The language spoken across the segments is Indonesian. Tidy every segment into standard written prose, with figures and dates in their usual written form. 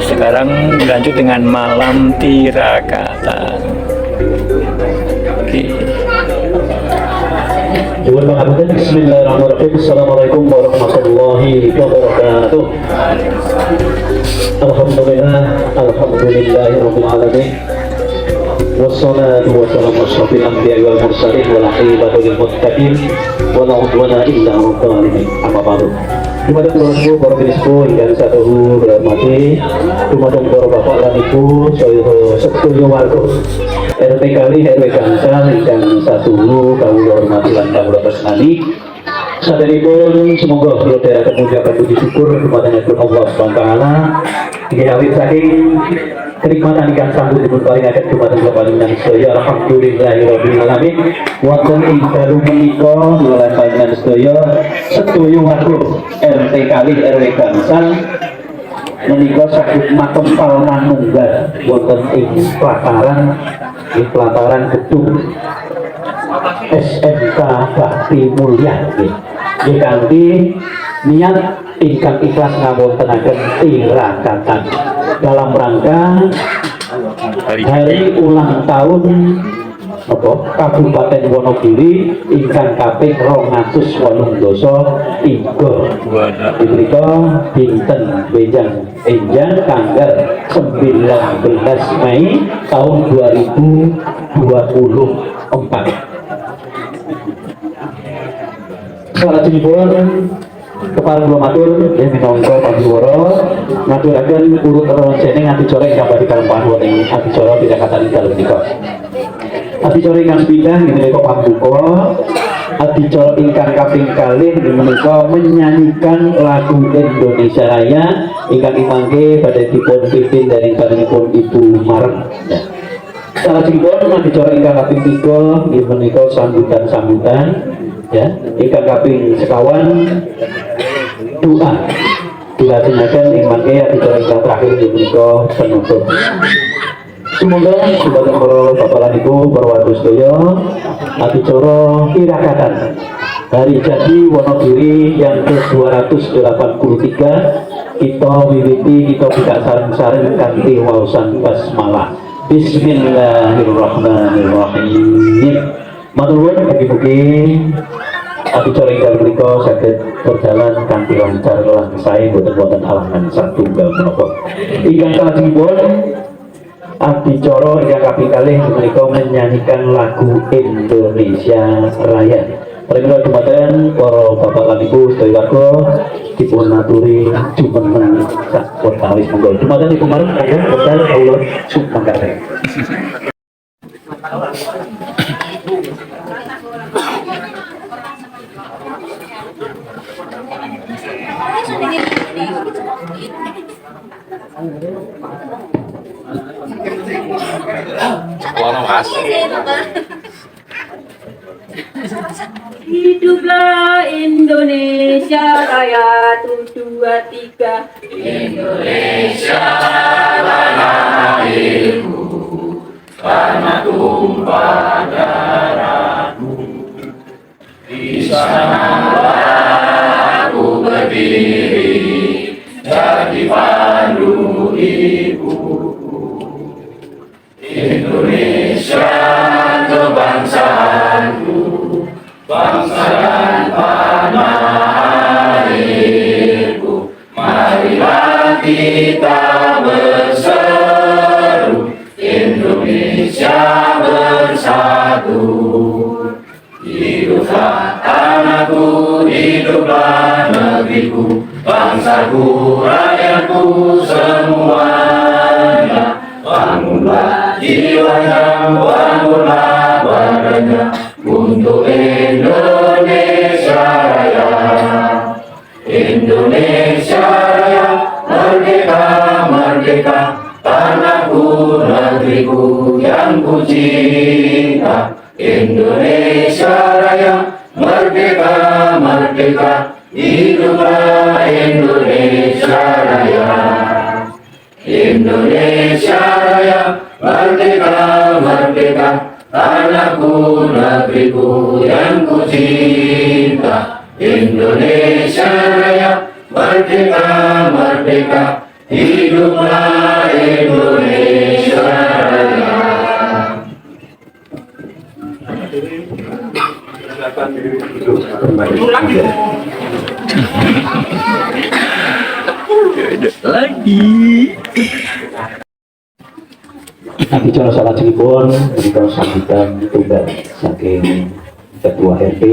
sekarang berlanjut dengan malam tirakatan. Oke. Bismillahirrahmanirrahim. Assalamualaikum warahmatullahi wabarakatuh. Alhamdulillahirabbil alamin. Wassalatu wassalamu asyrafil anbiya'i wal mursalin wal aqibatu lil muttaqin wa la udwana illa 'alal zalimin. Amma ba'du. Dumateng kula para binisku ingkang satuhu hormati, dumateng para bapak lan ibu saha sedaya warga RT kali RW gangsal ingkang satuhu kawula hormati lan kawula tresnani. Saderipun semoga kula dherekaken mujiaken puji syukur dumateng Allah Subhanahu wa taala. Inggih awit saking kenikmatan ingkang sampun dipun paringaken dumateng kula panjenengan sedaya, alhamdulillahirabbil alamin. Wonten ing dalu menika kula panjenengan sedaya warga RT kali RW gangsal menika saged matempal manunggal wonten ing pelataran gedung SMK Bakti Mulya nggih kanthi niat ingkang ikhlas ngawontenaken tirakatan dalam rangka hari ulang tahun Kabupaten Wonogiri ingkang kaping 283 punika dinten benjang tanggal 19 Mei tahun 2024. Salajengipun kepareng kula matur ing minangka pambiwara ngaturaken urut rencana adicara ingkang badhe kalampahan wonten adicara tirakatan dalem menika. Adicara ingkang sepindah menika pambuka. Adicara ingkang kaping kalih menika menyanyikan lagu Indonesia Raya ingkang dimangke badhe dipun pimpin dari sanesipun Ibu Marem. Salajengipun adicara ingkang kaping 3 menika sambutan ya, ingkang kaping sekawan doa dilajengaken ing mangke adicara ingkang terakhir menika penutup. Semoga dumateng para bapak lan ibu para warga sedaya adicara tirakatan Hari Jadi Wonogiri yang ke-283 kita wiwiti, kita buka sareng-sareng kanthi waosan basmalah. Bismillahirrahmanirrahim. Matur nuwun mugi-mugi adicara ingkang menika saged berjalan kanthi lancar lan sae boten wonten alangan satunggal menapa. Ingkang salajengipun adicara ingkang kaping kalih menika menyanyikan lagu Indonesia Raya. Pramila dumateng para bapak lan ibu sedaya warga dipun aturi jumeneng sak perkawis monggo. Dumateng Ibu Marem monggo wekdal kawula sumangga. Hiduplah Indonesia Raya 223. Indonesia Raya airku, tanah tumpah darahku. Di sana aku berdiri, jadi pandu ibuku. Indonesia kebangsaanku, bangsa dan tanah airku. Marilah kita berseru, Indonesia bersatu. Hiduplah tanahku, hiduplah negeriku, bangsaku, rakyatku semuanya. Bangunlah jiwanya, bangunlah badannya untuk Indonesia Raya. Indonesia Raya, merdeka, merdeka, tanahku, negeriku yang ku cinta. Indonesia Raya, merdeka, merdeka, hiduplah Indonesia Raya. Indonesia Raya, merdeka, merdeka, tanahku, negeriku yang ku cinta. Indonesia Raya, merdeka, merdeka, hidup Hiduplah Indonesia Raya. Nanti cara salat pun berikan sambutan tunggal saking ketua RT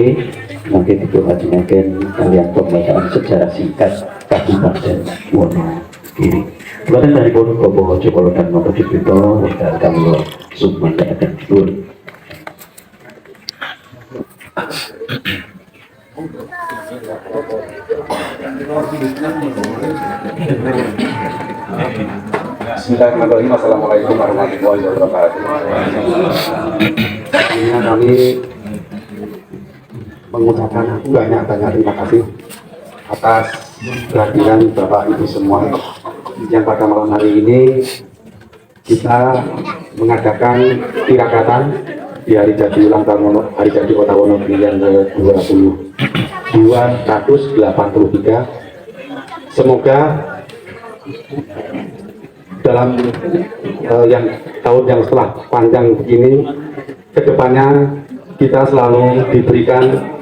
nanti diperhatikan kalian pembacaan secara singkat Kabupaten Wonogiri. Kemudian dari pun Bobo Jokolo dan Nopo Dipito dan Kamilo Sumanda dan Nur. Bismillahirrahmanirrahim. Assalamualaikum warahmatullahi wabarakatuh. Kami mengucapkan banyak terima kasih atas kehadiran Bapak Ibu semua yang pada malam hari ini kita mengadakan tirakatan di hari jadi ulang tahun hari jadi Kota Wonogiri yang ke-283. Semoga dalam tahun yang setelah panjang begini, kedepannya kita selalu diberikan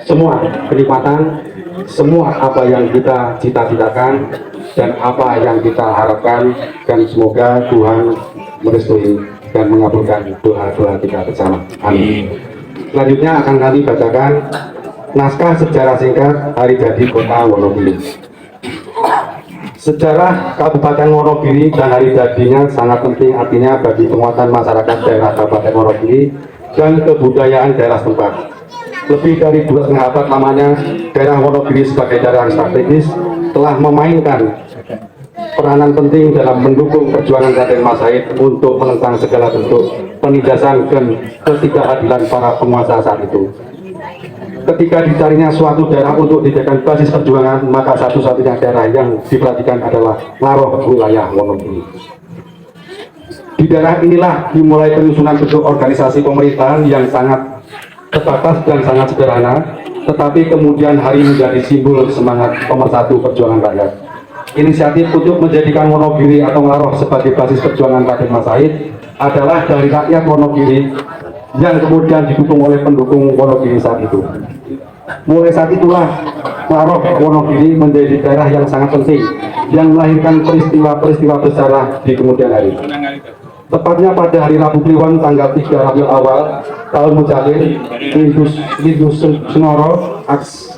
semua kenikmatan, semua apa yang kita cita-citakan dan apa yang kita harapkan, dan semoga Tuhan merestui dan mengabulkan doa-doa kita bersama. Amin. Selanjutnya akan kami bacakan naskah sejarah singkat hari jadi Kota Wonogiri. Sejarah Kabupaten Wonogiri dan hari jadinya sangat penting, artinya bagi penguatan masyarakat daerah Kabupaten Wonogiri dan kebudayaan daerah setempat. Lebih dari 2,5 abad lamanya, daerah Wonogiri sebagai daerah strategis telah memainkan peranan penting dalam mendukung perjuangan Raden Mas Said untuk menentang segala bentuk penindasan dan ketidakadilan para penguasa saat itu. Ketika dicarinya suatu daerah untuk dijadikan basis perjuangan, maka satu-satunya daerah yang diperhatikan adalah Ngaroh wilayah Wonogiri. Di daerah inilah dimulai penyusunan bentuk organisasi pemerintahan yang sangat terbatas dan sangat sederhana, tetapi kemudian hari menjadi simbol semangat pemersatu perjuangan rakyat. Inisiatif untuk menjadikan Wonogiri atau Ngaroh sebagai basis perjuangan Raden Mas Said adalah dari rakyat Wonogiri yang kemudian didukung oleh pendukung Wonogiri saat itu. Mulai saat itulah Ngaroh Wonogiri menjadi daerah yang sangat penting yang melahirkan peristiwa-peristiwa besar di kemudian hari. Tepatnya pada hari Rabu Kliwon tanggal 3 Rabiul Awal tahun Mujahir Lindus Senoro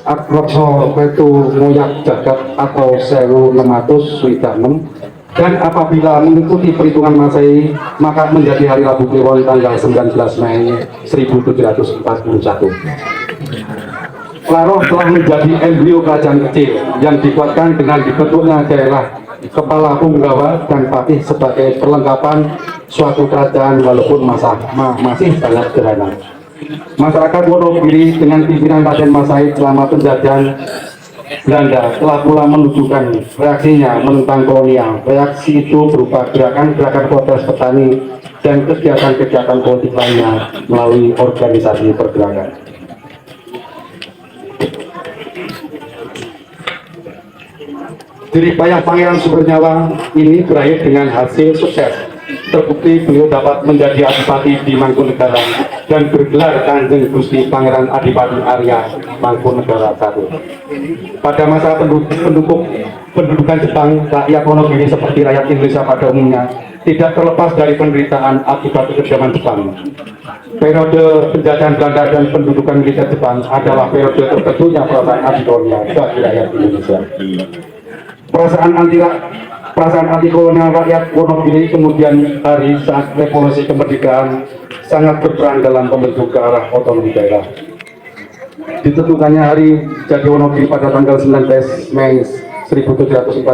Akrokso Metu Moyak Jagat atau 1626, dan apabila mengikuti perhitungan Masehi maka menjadi hari Rabu Kliwon tanggal 19 Mei 1741. Ngaroh telah menjadi embrio kerajaan kecil yang dikuatkan dengan dibentuknya daerah kepala punggawa dan patih sebagai perlengkapan suatu kerajaan walaupun masih sangat sederhana. Masyarakat Wonogiri dengan pimpinan Raden Mas Said selama penjajahan Belanda telah pula menunjukkan reaksinya menentang kolonial. Reaksi itu berupa gerakan-gerakan protes petani dan kegiatan-kegiatan politik lainnya melalui organisasi pergerakan. Jerih payah Pangeran Sumber-Nyawa ini berakhir dengan hasil sukses. Terbukti beliau dapat menjadi adipati di Mangkunegara dan bergelar Kanjeng Gusti Pangeran Adipati Arya Mangkunegara I. Pada masa pendudukan Jepang, rakyat Wonogiri seperti rakyat Indonesia pada umumnya tidak terlepas dari penderitaan akibat kekejaman Jepang. Periode penjajahan Belanda dan pendudukan militer Jepang adalah periode terbentuknya perasaan anti-kolonial bagi rakyat Indonesia. Perasaan anti kolonial rakyat Wonogiri kemudian hari saat revolusi kemerdekaan sangat berperan dalam pembentuk ke arah otonomi daerah. Ditentukannya hari jadi Wonogiri pada tanggal 19 Mei 1741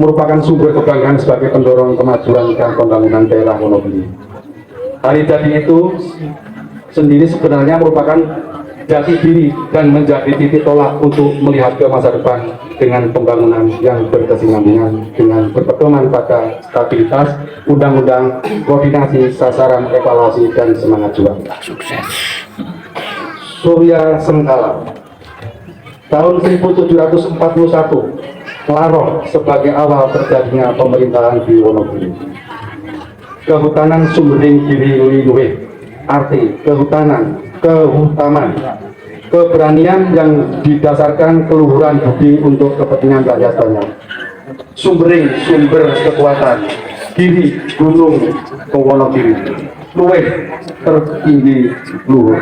merupakan sumber kebanggaan sebagai pendorong kemajuan dan pembangunan daerah Wonogiri. Hari jadi itu sendiri sebenarnya merupakan jati diri dan menjadi titik tolak untuk melihat ke masa depan dengan pembangunan yang berkesinambungan dengan berpedoman pada stabilitas, undang-undang, koordinasi, sasaran, evaluasi, dan semangat juang. Sukses. Surya Sengkala tahun 1741 Laro sebagai awal terjadinya pemerintahan di Wonogiri. Kehutanan Sumbering Giri Luwe, arti kehutanan, kehutaman, keberanian yang didasarkan keluhuran budi untuk kepentingan rakyat banyak. Sumbering, sumber kekuatan. Giri, gunung Wonogiri. Luwe, tertinggi luhur.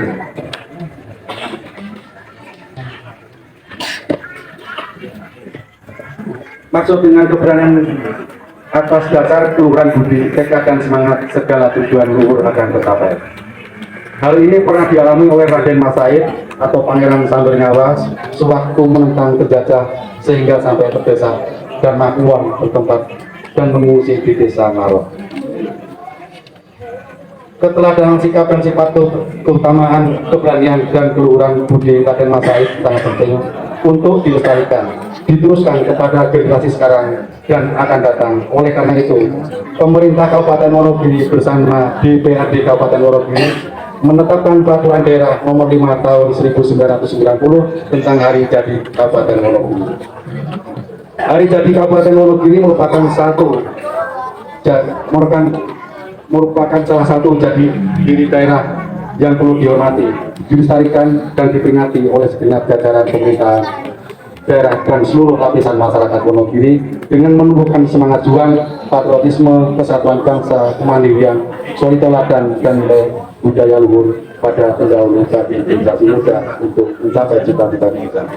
Maksud dengan keberanian atas dasar keluhuran budi, tekad dan semangat, segala tujuan luhur akan tercapai. Hal ini pernah dialami oleh Raden Mas Said atau Pangeran Sambernyawa sewaktu menentang penjajah sehingga sampai terdesak dan Makmuan bertempat dan mengungsi di desa Maroh. Keteladanan sikap dan sifat keutamaan, keberanian dan keluhuran budi Raden Mas Said sangat penting untuk dilestarikan, diteruskan kepada generasi sekarang dan akan datang. Oleh karena itu, pemerintah Kabupaten Wonogiri bersama DPRD Kabupaten Wonogiri menetapkan peraturan daerah nomor 5 tahun 1990 tentang Hari Jadi Kabupaten Wonogiri. Hari Jadi Kabupaten Wonogiri merupakan salah satu jadi diri daerah yang perlu dihormati, dilestarikan dan diperingati oleh segenap jajaran pemerintah daerah dan seluruh lapisan masyarakat Wonogiri dengan menumbuhkan semangat juang, patriotisme, kesatuan bangsa, kemandirian, solidaritas dan nilai budaya luhur pada pendahulu jadi generasi muda untuk mencapai cita-cita kita.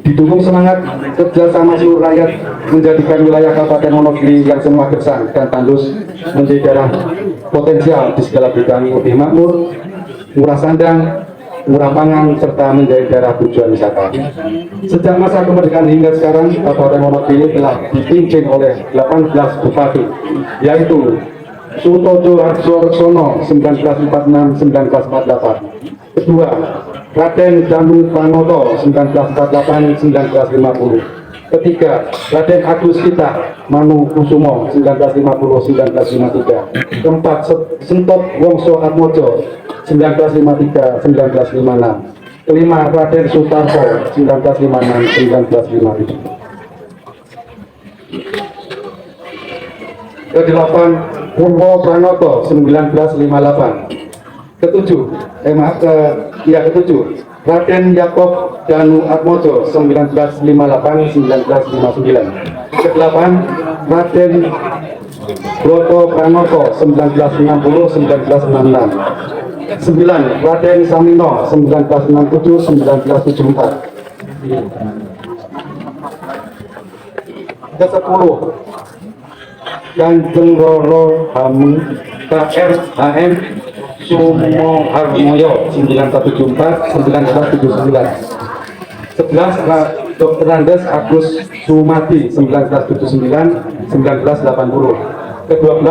Didukung semangat kerjasama seluruh rakyat menjadikan wilayah Kabupaten Wonogiri yang semua gersang dan tandus menjadi daerah potensial di segala bidang, lebih makmur, murah sandang, murah pangan, serta menjadi daerah tujuan wisata. Sejak masa kemerdekaan hingga sekarang, Kabupaten Wonogiri telah dipimpin oleh 18 bupati, yaitu Sutojo Harjoreksono 1946-1948. Kedua, Raden Danu Pranoto 1948-1950. Ketiga, Raden Agus Kita Manu Kusumo 1950-1953. Keempat, Sentot Wongso Atmojo 1953-1956. Kelima, Raden Sutarso 1956-1957. Kedelapan, Purwo Pranoto 1958. Ketujuh, Raden Yakob Danu Atmojo 1958-1959. Kedelapan, Raden Broto Pranoto 1960-1966. 9, Raden Samino 1967-1974. Ke-10, Kanjeng Roro KRHM Sumo Harmoyo 1974-1979. 11, Dr. Andes Agus Sumati 1979-1980. Ke-12,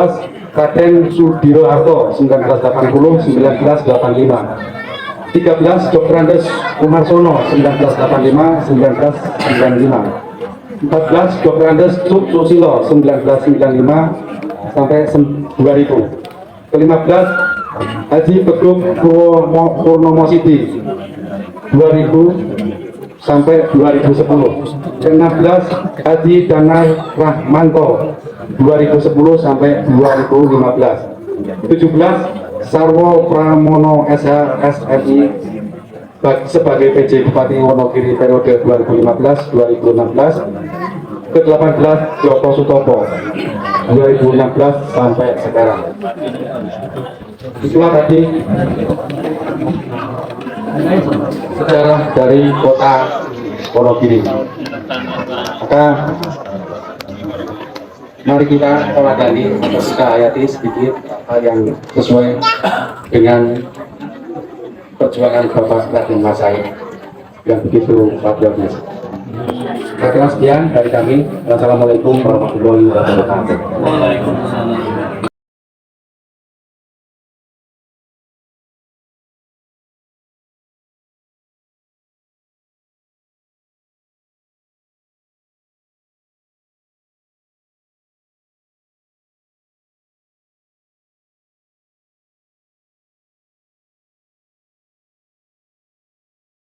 Raden Sudiro Harto 1980-1985. 13, Dr. Andes Kumarsono 1985-1995. 14, Dr. Andes Susilo 1995 sampai 2000. Ke-15, Haji Beduk Purnomo Siti 2000 sampai 2010. Ke-16, Haji Danar Rahmanto 2010 sampai 2015. 17, Sarwo Pramono SHSMI sebagai PJ Bupati Wonogiri periode 2015-2016. Ke-18, Joko Sutopo 2016 sampai sekarang. Itulah tadi sejarah dari kota Wonogiri. Maka mari kita teladani atau kita hayati sedikit hal yang sesuai dengan perjuangan Bapak Raden Mas Said yang begitu patriotis. Saya kira sekian dari kami. Wassalamualaikum warahmatullahi wabarakatuh.